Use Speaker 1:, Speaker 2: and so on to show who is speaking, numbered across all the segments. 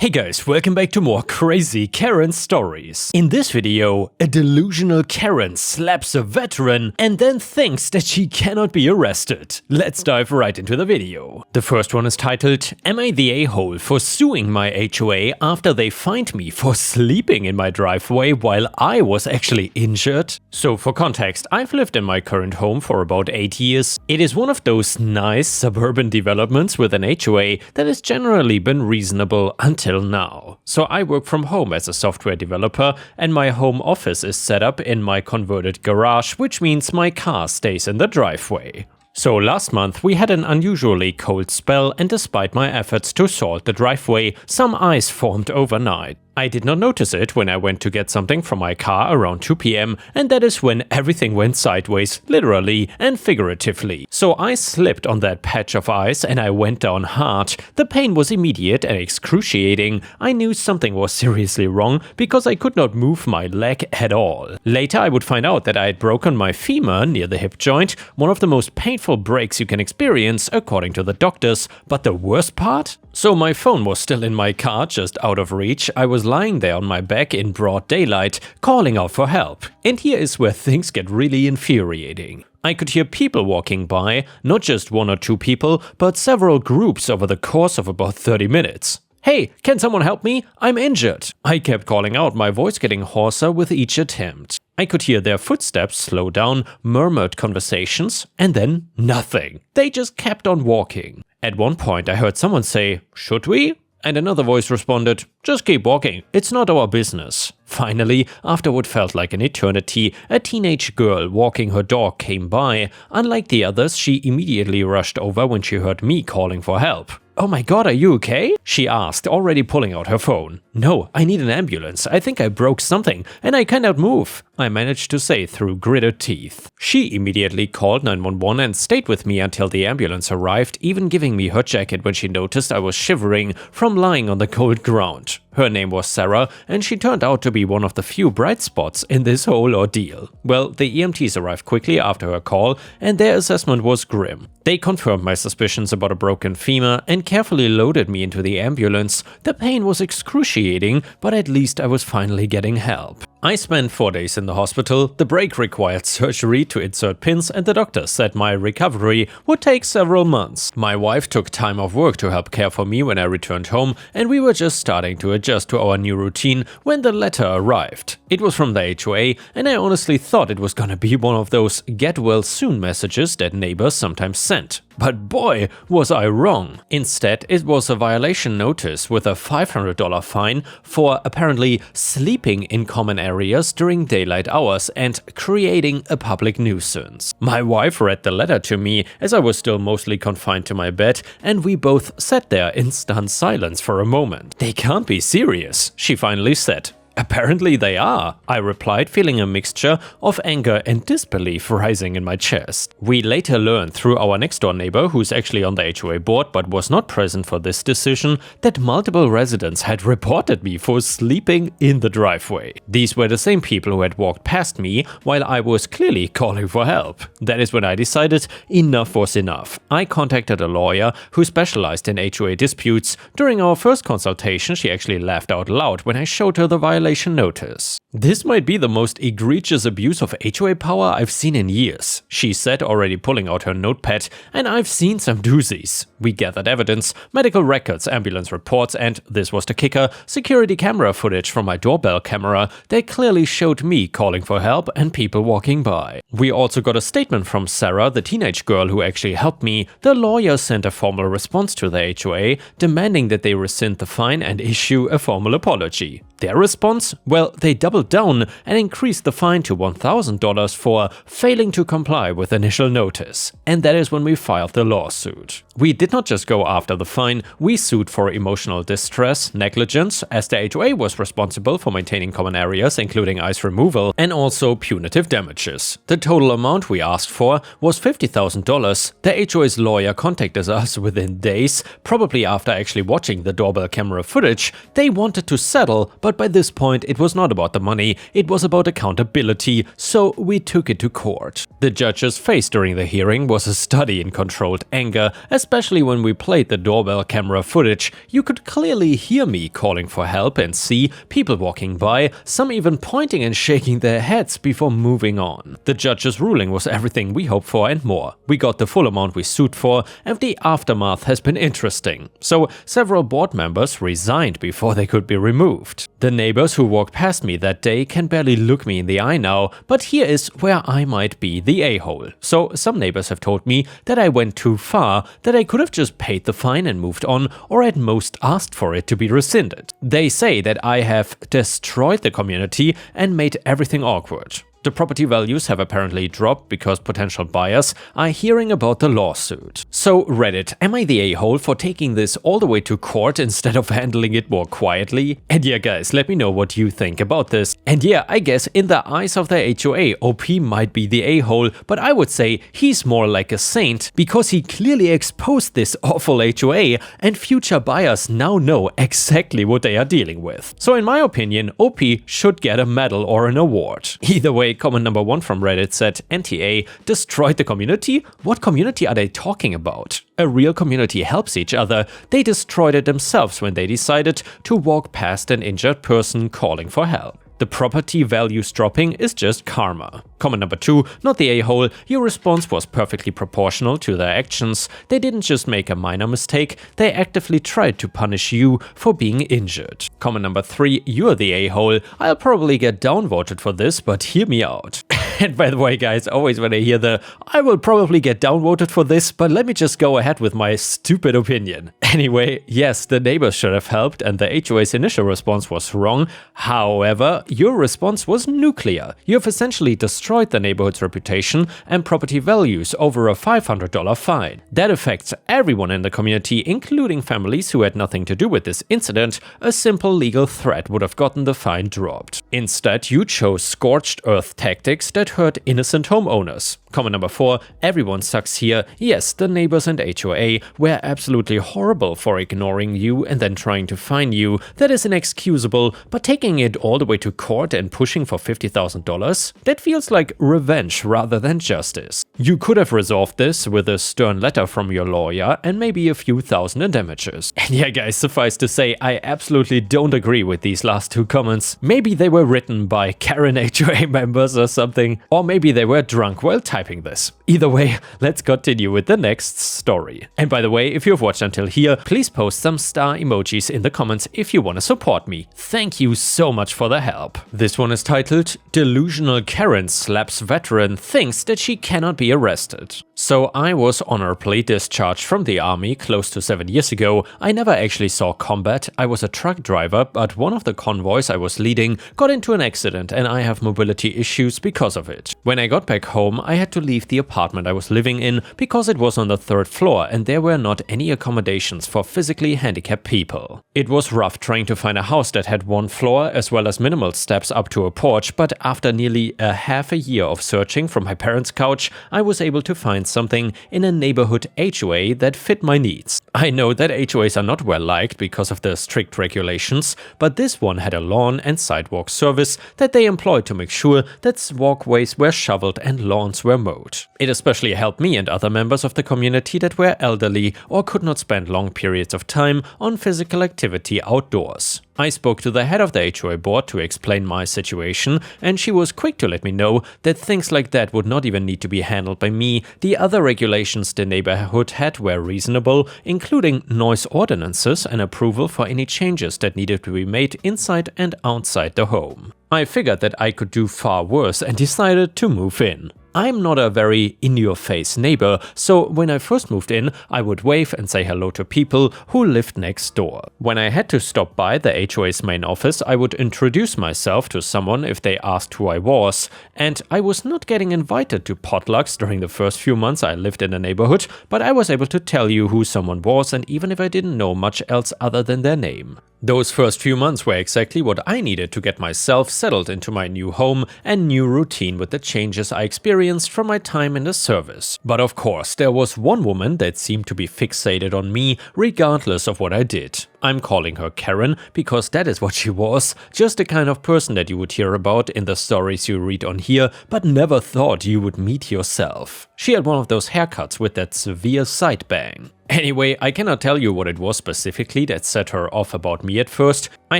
Speaker 1: Hey guys, welcome back to more crazy Karen stories. In this video, a delusional Karen slaps a veteran and then thinks that she cannot be arrested. Let's dive right into the video. The first one is titled, "Am I the a-hole for suing my HOA after they fined me for sleeping in my driveway while I was actually injured?" So for context, I've lived in my current home for about 8 years. It is one of those nice suburban developments with an HOA that has generally been reasonable until now. So I work from home as a software developer and my home office is set up in my converted garage, which means my car stays in the driveway. So last month we had an unusually cold spell, and despite my efforts to salt the driveway, some ice formed overnight. I did not notice it when I went to get something from my car around 2 PM, and that is when everything went sideways, literally and figuratively. So I slipped on that patch of ice and I went down hard. The pain was immediate and excruciating. I knew something was seriously wrong because I could not move my leg at all. Later I would find out that I had broken my femur near the hip joint, one of the most painful breaks you can experience according to the doctors. But the worst part? So my phone was still in my car, just out of reach. I was lying there on my back in broad daylight, calling out for help. And here is where things get really infuriating. I could hear people walking by, not just one or two people, but several groups over the course of about 30 minutes. "Hey, can someone help me? I'm injured." I kept calling out, my voice getting hoarser with each attempt. I could hear their footsteps slow down, murmured conversations, and then nothing. They just kept on walking. At one point I heard someone say, "Should we?" And another voice responded, "Just keep walking, it's not our business." Finally, after what felt like an eternity, a teenage girl walking her dog came by. Unlike the others, she immediately rushed over when she heard me calling for help. "Oh my god, are you okay?" she asked, already pulling out her phone. "No, I need an ambulance. I think I broke something and I cannot move," I managed to say through gritted teeth. She immediately called 911 and stayed with me until the ambulance arrived, even giving me her jacket when she noticed I was shivering from lying on the cold ground. Her name was Sarah, and she turned out to be one of the few bright spots in this whole ordeal. Well, the EMTs arrived quickly after her call, and their assessment was grim. They confirmed my suspicions about a broken femur and carefully loaded me into the ambulance. The pain was excruciating, but at least I was finally getting help. I spent 4 days in the hospital. The break required surgery to insert pins, and the doctor said my recovery would take several months. My wife took time off work to help care for me when I returned home, and we were just starting to adjust to our new routine when the letter arrived. It was from the HOA, and I honestly thought it was gonna be one of those get well soon messages that neighbors sometimes sent. But boy, was I wrong. Instead, it was a violation notice with a $500 fine for apparently sleeping in common areas during daylight hours and creating a public nuisance. My wife read the letter to me as I was still mostly confined to my bed, and we both sat there in stunned silence for a moment. "They can't be serious," she finally said. "Apparently they are," I replied, feeling a mixture of anger and disbelief rising in my chest. We later learned through our next-door neighbor, who's actually on the HOA board but was not present for this decision, that multiple residents had reported me for sleeping in the driveway. These were the same people who had walked past me while I was clearly calling for help. That is when I decided enough was enough. I contacted a lawyer who specialized in HOA disputes. During our first consultation, she actually laughed out loud when I showed her the violation notice. "This might be the most egregious abuse of HOA power I've seen in years," she said, already pulling out her notepad, "and I've seen some doozies." We gathered evidence, medical records, ambulance reports, and, this was the kicker, security camera footage from my doorbell camera that clearly showed me calling for help and people walking by. We also got a statement from Sarah, the teenage girl who actually helped me. The lawyer sent a formal response to the HOA, demanding that they rescind the fine and issue a formal apology. Their response? Well, they doubled down and increased the fine to $1,000 for failing to comply with initial notice. And that is when we filed the lawsuit. We did not just go after the fine, we sued for emotional distress, negligence, as the HOA was responsible for maintaining common areas including ice removal, and also punitive damages. The total amount we asked for was $50,000. The HOA's lawyer contacted us within days, probably after actually watching the doorbell camera footage. They wanted to settle, but by this point it was not about the money, it was about accountability, so we took it to court. The judge's face during the hearing was a study in controlled anger, especially when we played the doorbell camera footage. You could clearly hear me calling for help and see people walking by, some even pointing and shaking their heads before moving on. The judge's ruling was everything we hoped for and more. We got the full amount we sued for, and the aftermath has been interesting. So several board members resigned before they could be removed. The neighbors who walked past me that day can barely look me in the eye now, but here is where I might be the a-hole. So some neighbors have told me that I went too far, that I could have just paid the fine and moved on, or at most asked for it to be rescinded. They say that I have destroyed the community and made everything awkward. The property values have apparently dropped because potential buyers are hearing about the lawsuit. So Reddit, am I the a-hole for taking this all the way to court instead of handling it more quietly? And yeah guys, let me know what you think about this. And yeah, I guess in the eyes of the HOA, OP might be the a-hole, but I would say he's more like a saint because he clearly exposed this awful HOA and future buyers now know exactly what they are dealing with. So in my opinion, OP should get a medal or an award. Either way, comment number 1 from Reddit said, NTA destroyed the community? What community are they talking about? A real community helps each other. They destroyed it themselves when they decided to walk past an injured person calling for help. The property values dropping is just karma. Comment number 2, not the a-hole, your response was perfectly proportional to their actions. They didn't just make a minor mistake, they actively tried to punish you for being injured. Comment number 3, you're the a-hole. I'll probably get downvoted for this, but hear me out. And by the way guys, always when I hear the I will probably get downvoted for this, but let me just go ahead with my stupid opinion. Anyway, yes, the neighbors should have helped and the HOA's initial response was wrong. However, your response was nuclear. You have essentially destroyed the neighborhood's reputation and property values over a $500 fine. That affects everyone in the community, including families who had nothing to do with this incident. A simple legal threat would have gotten the fine dropped. Instead, you chose scorched earth tactics that hurt innocent homeowners. Comment number 4, everyone sucks here. Yes, the neighbors and HOA were absolutely horrible for ignoring you and then trying to fine you. That is inexcusable, but taking it all the way to court and pushing for $50,000? That feels like revenge rather than justice. You could have resolved this with a stern letter from your lawyer and maybe a few thousand in damages. And yeah guys, suffice to say, I absolutely don't agree with these last 2 comments. Maybe they were written by Karen HOA members or something, or maybe they were drunk while typing this. Either way, let's continue with the next story. And by the way, if you've watched until here, please post some star emojis in the comments if you want to support me. Thank you so much for the help. This one is titled, Delusional Karen slaps veteran thinks that she cannot be arrested. So I was honorably discharged from the army close to 7 years ago. I never actually saw combat. I was a truck driver, but one of the convoys I was leading got into an accident and I have mobility issues because of it. When I got back home, I had to leave the apartment I was living in because it was on the 3rd floor and there were not any accommodations for physically handicapped people. It was rough trying to find a house that had 1 floor as well as minimal steps up to a porch, but after nearly a half a year of searching from my parents' couch, I was able to find something in a neighborhood HOA that fit my needs. I know that HOAs are not well liked because of the strict regulations, but this one had a lawn and sidewalk service that they employed to make sure that walkways were shoveled and lawns were mowed. It especially helped me and other members of the community that were elderly or could not spend long periods of time on physical activity outdoors. I spoke to the head of the HOA board to explain my situation, and she was quick to let me know that things like that would not even need to be handled by me. The other regulations the neighborhood had were reasonable, including noise ordinances and approval for any changes that needed to be made inside and outside the home. I figured that I could do far worse and decided to move in. I'm not a very in-your-face neighbor, so when I first moved in, I would wave and say hello to people who lived next door. When I had to stop by the HOA's main office, I would introduce myself to someone if they asked who I was, and I was not getting invited to potlucks during the first few months I lived in the neighborhood, but I was able to tell you who someone was, and even if I didn't know much else other than their name. Those first few months were exactly what I needed to get myself settled into my new home and new routine with the changes I experienced from my time in the service. But of course, there was one woman that seemed to be fixated on me regardless of what I did. I'm calling her Karen because that is what she was, just the kind of person that you would hear about in the stories you read on here, but never thought you would meet yourself. She had one of those haircuts with that severe side bang. Anyway, I cannot tell you what it was specifically that set her off about me at first. I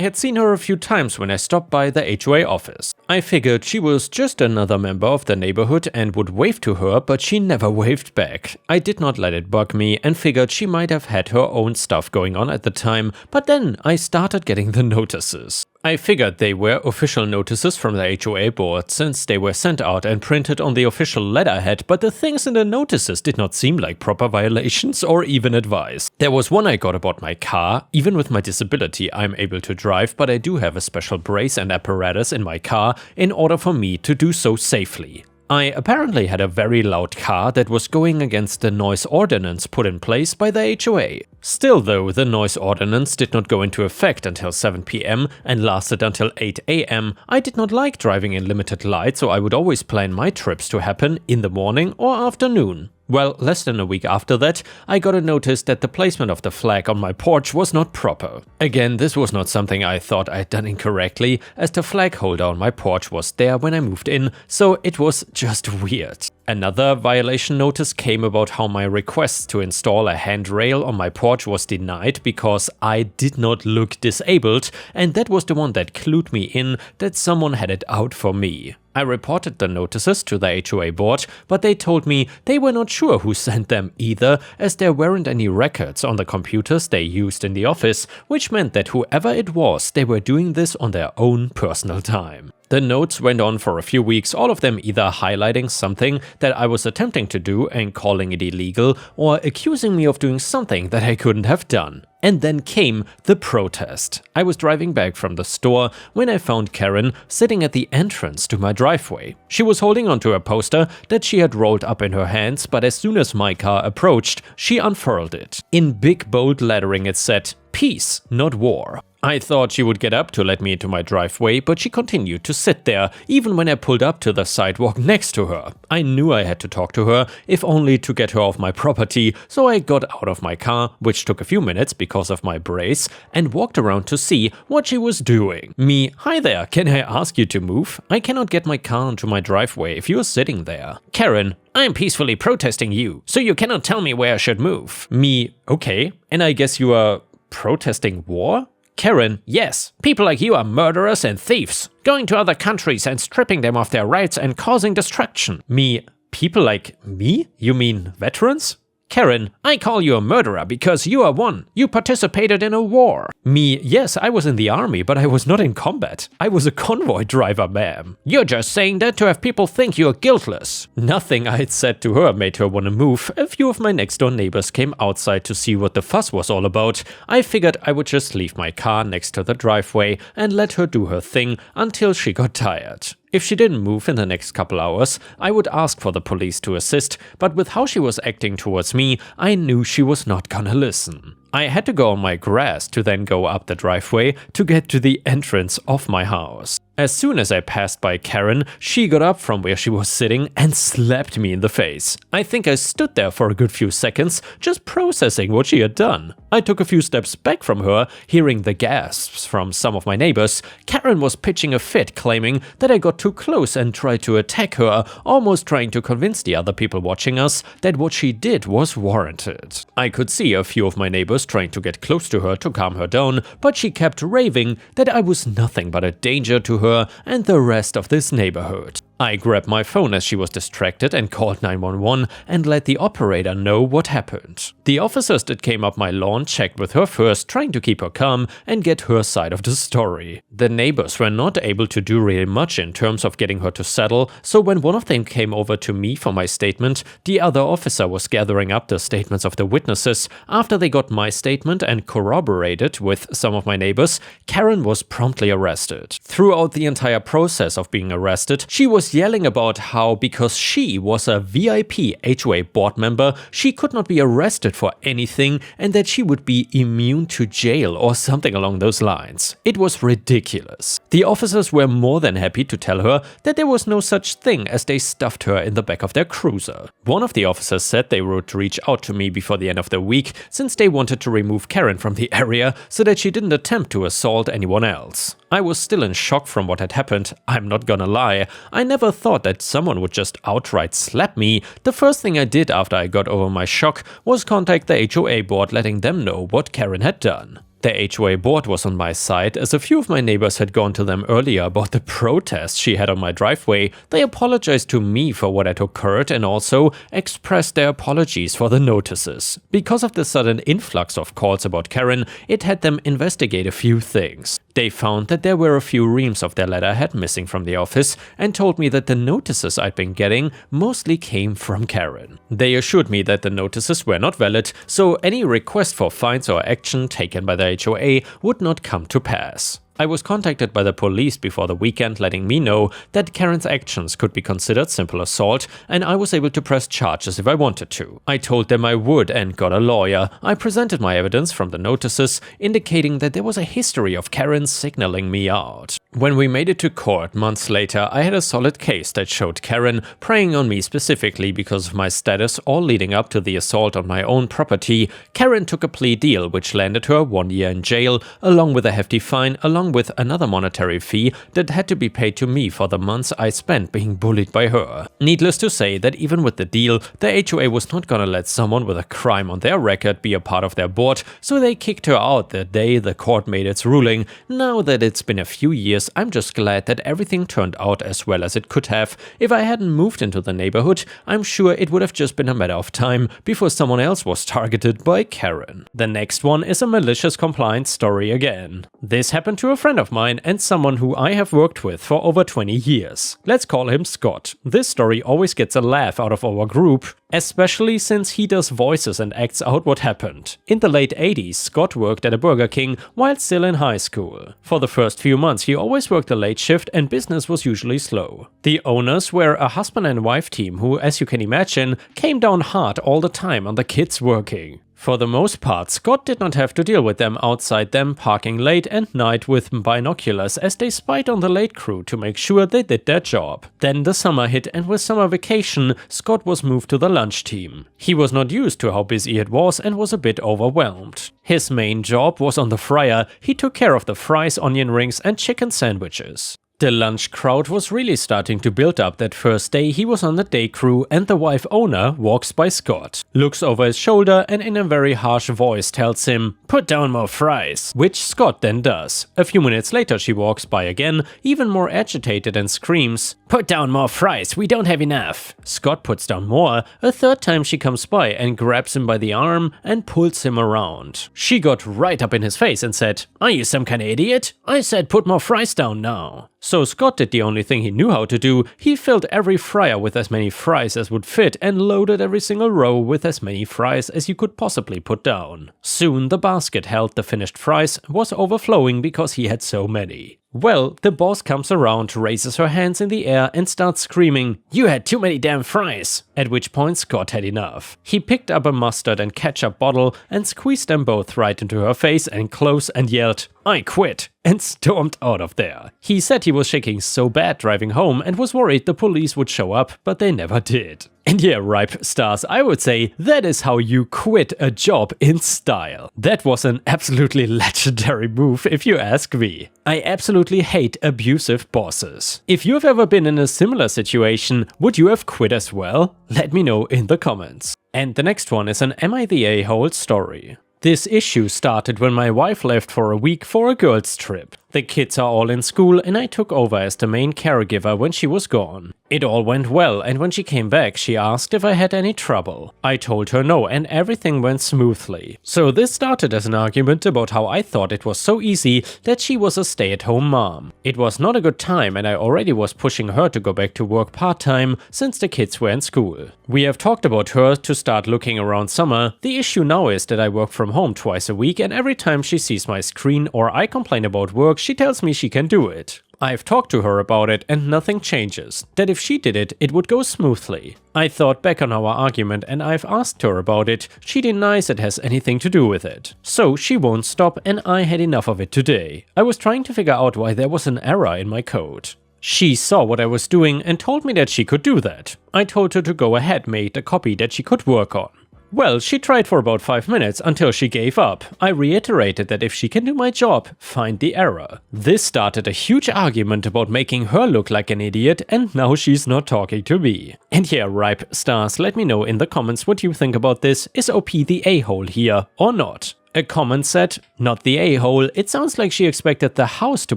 Speaker 1: had seen her a few times when I stopped by the HOA office. I figured she was just another member of the neighborhood and would wave to her, but she never waved back. I did not let it bug me and figured she might have had her own stuff going on at the time, but then I started getting the notices. I figured they were official notices from the HOA board since they were sent out and printed on the official letterhead, but the things in the notices did not seem like proper violations or even advice. There was one I got about my car. Even with my disability, I'm able to drive, but I do have a special brace and apparatus in my car in order for me to do so safely. I apparently had a very loud car that was going against the noise ordinance put in place by the HOA. Still though, the noise ordinance did not go into effect until 7 PM and lasted until 8 AM. I did not like driving in limited light, so I would always plan my trips to happen in the morning or afternoon. Well, less than a week after that, I got a notice that the placement of the flag on my porch was not proper. Again, this was not something I thought I'd done incorrectly, as the flag holder on my porch was there when I moved in, so it was just weird. Another violation notice came about how my request to install a handrail on my porch was denied because I did not look disabled, and that was the one that clued me in that someone had it out for me. I reported the notices to the HOA board, but they told me they were not sure who sent them either, as there weren't any records on the computers they used in the office, which meant that whoever it was, they were doing this on their own personal time. The notes went on for a few weeks, all of them either highlighting something that I was attempting to do and calling it illegal, or accusing me of doing something that I couldn't have done. And then came the protest. I was driving back from the store when I found Karen sitting at the entrance to my driveway. She was holding onto a poster that she had rolled up in her hands, but as soon as my car approached, she unfurled it. In big bold lettering it said, "Peace, not war." I thought she would get up to let me into my driveway, but she continued to sit there, even when I pulled up to the sidewalk next to her. I knew I had to talk to her, if only to get her off my property, so I got out of my car, which took a few minutes because of my brace, and walked around to see what she was doing. Me, "Hi there, can I ask you to move? I cannot get my car into my driveway if you're sitting there." Karen, "I'm peacefully protesting you, so you cannot tell me where I should move." Me, "Okay, and I guess you are protesting war?" Karen, "Yes, people like you are murderers and thieves, going to other countries and stripping them of their rights and causing destruction." Me, "People like me? You mean veterans?" Karen, "I call you a murderer because you are one. You participated in a war." Me, "Yes, I was in the army, but I was not in combat. I was a convoy driver, ma'am." "You're just saying that to have people think you're guiltless." Nothing I had said to her made her want to move. A few of my next door neighbors came outside to see what the fuss was all about. I figured I would just leave my car next to the driveway and let her do her thing until she got tired. If she didn't move in the next couple hours, I would ask for the police to assist, but with how she was acting towards me, I knew she was not gonna listen. I had to go on my grass to then go up the driveway to get to the entrance of my house. As soon as I passed by Karen, she got up from where she was sitting and slapped me in the face. I think I stood there for a good few seconds, just processing what she had done. I took a few steps back from her, hearing the gasps from some of my neighbors. Karen was pitching a fit, claiming that I got too close and tried to attack her, almost trying to convince the other people watching us that what she did was warranted. I could see a few of my neighbors trying to get close to her to calm her down, but she kept raving that I was nothing but a danger to her and the rest of this neighborhood. I grabbed my phone as she was distracted and called 911 and let the operator know what happened. The officers that came up my lawn checked with her first, trying to keep her calm and get her side of the story. The neighbors were not able to do really much in terms of getting her to settle, so when one of them came over to me for my statement, the other officer was gathering up the statements of the witnesses. After they got my statement and corroborated with some of my neighbors, Karen was promptly arrested. Throughout the entire process of being arrested, she was was yelling about how because she was a VIP HOA board member, she could not be arrested for anything and that she would be immune to jail or something along those lines. It was ridiculous. The officers were more than happy to tell her that there was no such thing as they stuffed her in the back of their cruiser. One of the officers said they would reach out to me before the end of the week since they wanted to remove Karen from the area so that she didn't attempt to assault anyone else. I was still in shock from what had happened, I'm not gonna lie. I never thought that someone would just outright slap me. The first thing I did after I got over my shock was contact the HOA board letting them know what Karen had done. The HOA board was on my side as a few of my neighbors had gone to them earlier about the protest she had on my driveway. They apologized to me for what had occurred and also expressed their apologies for the notices. Because of the sudden influx of calls about Karen, it had them investigate a few things. They found that there were a few reams of their letterhead missing from the office and told me that the notices I'd been getting mostly came from Karen. They assured me that the notices were not valid, so any request for fines or action taken by the HOA would not come to pass. I was contacted by the police before the weekend letting me know that Karen's actions could be considered simple assault and I was able to press charges if I wanted to. I told them I would and got a lawyer. I presented my evidence from the notices indicating that there was a history of Karen signaling me out. When we made it to court months later, I had a solid case that showed Karen preying on me specifically because of my status all leading up to the assault on my own property. Karen took a plea deal which landed her 1 year in jail along with a hefty fine along with another monetary fee that had to be paid to me for the months I spent being bullied by her. Needless to say that even with the deal, the HOA was not gonna let someone with a crime on their record be a part of their board, so they kicked her out the day the court made its ruling. Now that it's been a few years, I'm just glad that everything turned out as well as it could have. If I hadn't moved into the neighborhood, I'm sure it would have just been a matter of time before someone else was targeted by Karen. The next one is a malicious compliance story again. This happened to a friend of mine and someone who I have worked with for over 20 years. Let's call him Scott. This story always gets a laugh out of our group, especially since he does voices and acts out what happened. In the late 80s, Scott worked at a Burger King while still in high school. For the first few months, he always worked a late shift and business was usually slow. The owners were a husband and wife team who, as you can imagine, came down hard all the time on the kids working. For the most part, Scott did not have to deal with them outside them parking late and night with binoculars as they spied on the late crew to make sure they did their job. Then the summer hit and with summer vacation, Scott was moved to the lunch team. He was not used to how busy it was and was a bit overwhelmed. His main job was on the fryer. He took care of the fries, onion rings and chicken sandwiches. The lunch crowd was really starting to build up that first day he was on the day crew and the wife owner walks by Scott, looks over his shoulder and in a very harsh voice tells him, "Put down more fries," which Scott then does. A few minutes later she walks by again, even more agitated and screams, "Put down more fries, we don't have enough." Scott puts down more. A third time she comes by and grabs him by the arm and pulls him around. She got right up in his face and said, "Are you some kind of idiot? I said put more fries down now." So Scott did the only thing he knew how to do. He filled every fryer with as many fries as would fit and loaded every single row with as many fries as you could possibly put down. Soon the basket held the finished fries was overflowing because he had so many. Well, the boss comes around, raises her hands in the air and starts screaming, "You had too many damn fries!" At which point Scott had enough. He picked up a mustard and ketchup bottle and squeezed them both right into her face and close and yelled, "I quit!" and stormed out of there. He said he was shaking so bad driving home and was worried the police would show up, but they never did. And yeah, Ripe Stars, I would say that is how you quit a job in style. That was an absolutely legendary move if you ask me. I absolutely hate abusive bosses. If you've ever been in a similar situation, would you have quit as well? Let me know in the comments. And the next one is an Am I the A-hole story. This issue started when my wife left for a week for a girls' trip. The kids are all in school and I took over as the main caregiver when she was gone. It all went well and when she came back she asked if I had any trouble. I told her no and everything went smoothly. So this started as an argument about how I thought it was so easy that she was a stay-at-home mom. It was not a good time and I already was pushing her to go back to work part-time since the kids were in school. We have talked about her to start looking around summer. The issue now is that I work from home twice a week and every time she sees my screen or I complain about work, she tells me she can do it. I've talked to her about it and nothing changes, that if she did it, it would go smoothly. I thought back on our argument and I've asked her about it. She denies it has anything to do with it. So she won't stop and I had enough of it today. I was trying to figure out why there was an error in my code. She saw what I was doing and told me that she could do that. I told her to go ahead, made a copy that she could work on. Well, she tried for about 5 minutes until she gave up. I reiterated that if she can do my job, find the error. This started a huge argument about making her look like an idiot, and now she's not talking to me. And yeah, Ripe Stars, let me know in the comments what you think about this. Is OP the a-hole here or not? A comment said, not the a-hole, it sounds like she expected the house to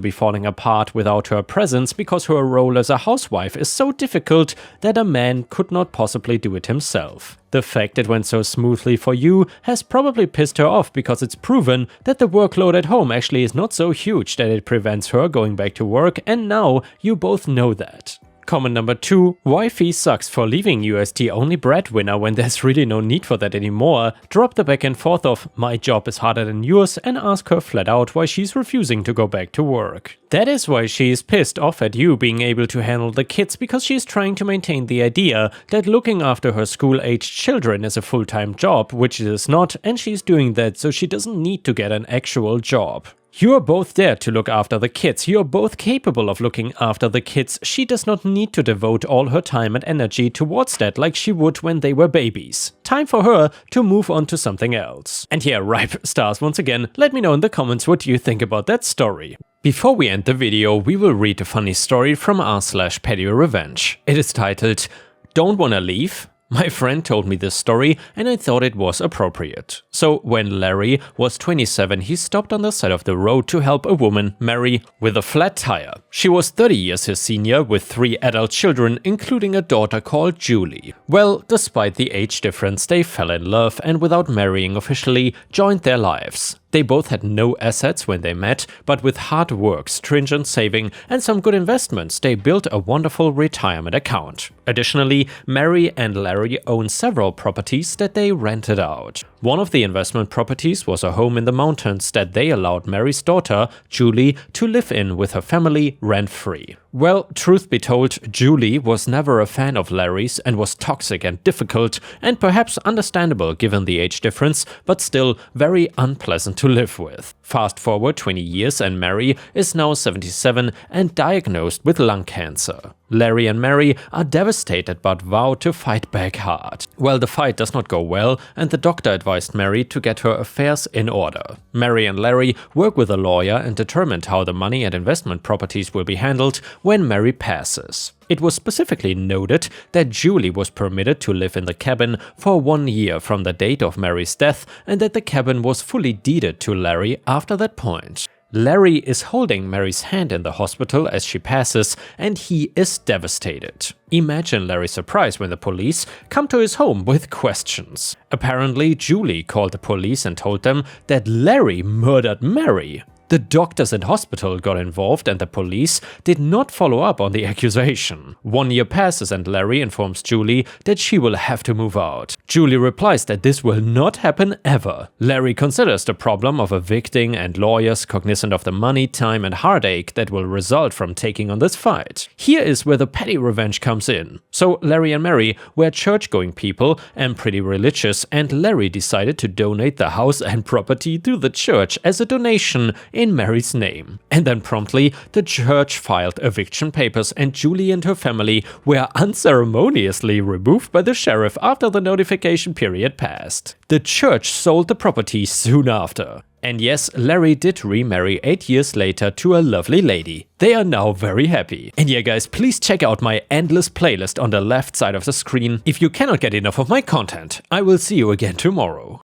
Speaker 1: be falling apart without her presence because her role as a housewife is so difficult that a man could not possibly do it himself. The fact it went so smoothly for you has probably pissed her off because it's proven that the workload at home actually is not so huge that it prevents her going back to work, and now you both know that. Comment number 2, wifey sucks for leaving you as the only breadwinner when there's really no need for that anymore. Drop the back and forth of my job is harder than yours and ask her flat out why she's refusing to go back to work. That is why she is pissed off at you being able to handle the kids, because she's trying to maintain the idea that looking after her school-aged children is a full-time job, which it is not, and she's doing that so she doesn't need to get an actual job. You are both there to look after the kids, you are both capable of looking after the kids. She does not need to devote all her time and energy towards that like she would when they were babies. Time for her to move on to something else. And yeah, Ripe Stars, once again, let me know in the comments what you think about that story. Before we end the video, we will read a funny story from r/PattyRevenge. It is titled, Don't Wanna Leave? My friend told me this story and I thought it was appropriate. So when Larry was 27, he stopped on the side of the road to help a woman, Mary, with a flat tire. She was 30 years his senior with 3 adult children, including a daughter called Julie. Well, despite the age difference, they fell in love and without marrying officially, joined their lives. They both had no assets when they met, but with hard work, stringent saving and some good investments, they built a wonderful retirement account. Additionally, Mary and Larry own several properties that they rented out. One of the investment properties was a home in the mountains that they allowed Mary's daughter, Julie, to live in with her family rent-free. Well, truth be told, Julie was never a fan of Larry's and was toxic and difficult, and perhaps understandable given the age difference, but still very unpleasant to live with. Fast forward 20 years and Mary is now 77 and diagnosed with lung cancer. Larry and Mary are devastated but vow to fight back hard. Well, the fight does not go well and the doctor advised Mary to get her affairs in order. Mary and Larry work with a lawyer and determined how the money and investment properties will be handled when Mary passes. It was specifically noted that Julie was permitted to live in the cabin for 1 year from the date of Mary's death and that the cabin was fully deeded to Larry after that point. Larry is holding Mary's hand in the hospital as she passes and he is devastated. Imagine Larry's surprise when the police come to his home with questions. Apparently, Julie called the police and told them that Larry murdered Mary. The doctors and hospital got involved and the police did not follow up on the accusation. 1 year passes and Larry informs Julie that she will have to move out. Julie replies that this will not happen ever. Larry considers the problem of evicting and lawyers cognizant of the money, time and heartache that will result from taking on this fight. Here is where the petty revenge comes in. So Larry and Mary were church-going people and pretty religious, and Larry decided to donate the house and property to the church as a donation in Mary's name. And then promptly, the church filed eviction papers and Julie and her family were unceremoniously removed by the sheriff after the notification period passed. The church sold the property soon after. And yes, Larry did remarry 8 years later to a lovely lady. They are now very happy. And yeah guys, please check out my endless playlist on the left side of the screen if you cannot get enough of my content. I will see you again tomorrow.